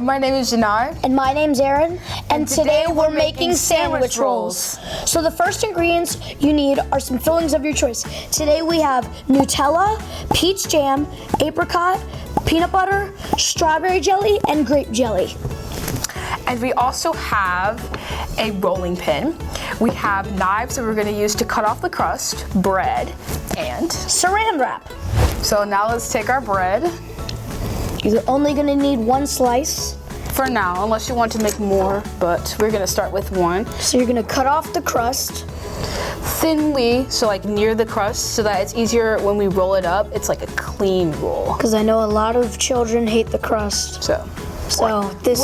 my name is Janai. And my name's Aaron. And today we're making sandwich rolls. So the first ingredients you need are some fillings of your choice. Today we have Nutella, peach jam, apricot, peanut butter, strawberry jelly, and grape jelly. And we also have a rolling pin. We have knives that we're going to use to cut off the crust, bread, and Saran wrap. So now let's take our bread. You're only going to need one slice. For now, unless you want to make more, but we're going to start with one. So you're going to cut off the crust thinly, so like near the crust, so that it's easier when we roll it up. It's like a clean roll. Because I know a lot of children hate the crust. So this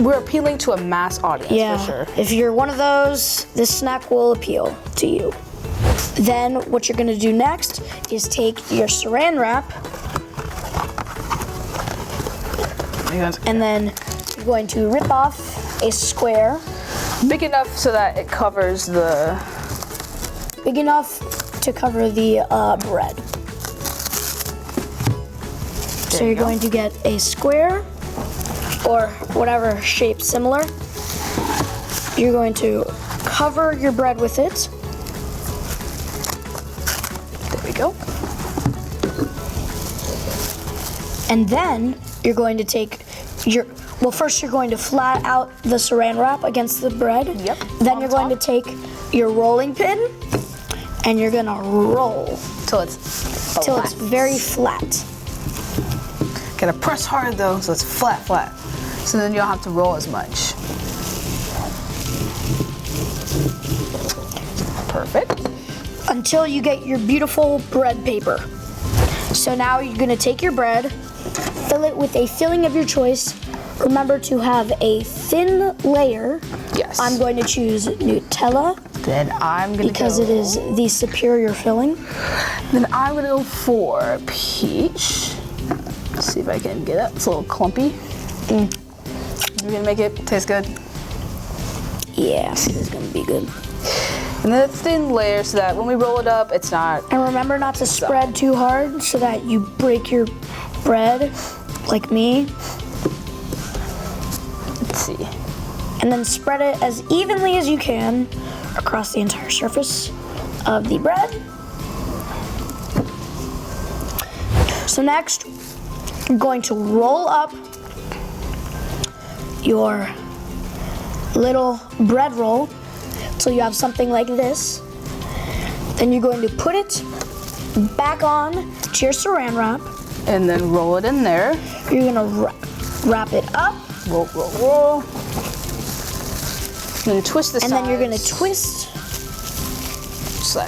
we're appealing to a mass audience, for sure. If you're one of those, this snack will appeal to you. Then what you're gonna do next is take your saran wrap, and then you're going to rip off a square. Big enough so that it covers the... Big enough to cover the bread. So you're going to get a square, or whatever shape similar. You're going to cover your bread with it. There we go. And then you're going to take first you're going to flat out the saran wrap against the bread. Yep. Then you're going to take your rolling pin and you're gonna roll till it's very flat. Gotta press hard though, so it's flat. So then you don't have to roll as much. Perfect. Until you get your beautiful bread paper. So now you're gonna take your bread, fill it with a filling of your choice. Remember to have a thin layer. Yes. I'm going to choose Nutella. Then I'm gonna because it is the superior filling. Then I'm gonna go for peach. Let's see if I can get it. It's a little clumpy. You're gonna make it taste good? Yeah, it's gonna be good. And then a thin layer so that when we roll it up, it's not... And remember not to spread too hard so that you break your bread, like me. Let's see. And then spread it as evenly as you can across the entire surface of the bread. So next, you're going to roll up your little bread roll till you have something like this. Then you're going to put it back on to your saran wrap. And then roll it in there. You're gonna wrap it up. Roll. And then twist the sides. And then you're gonna twist. So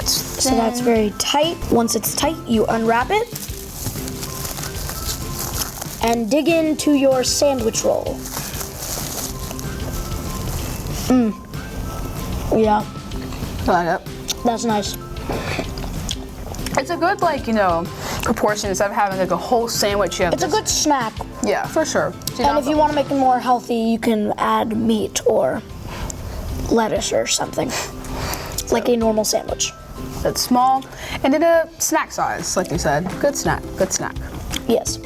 that's very tight. Once it's tight, you unwrap it. And dig into your sandwich roll. Yeah. I like it. That's nice. It's a good, proportion instead of having like a whole sandwich. It's a good snack. Yeah, for sure. And if you want to make it more healthy, you can add meat or lettuce or something. Like a normal sandwich. It's small and in a snack size, like you said. Good snack. Yes.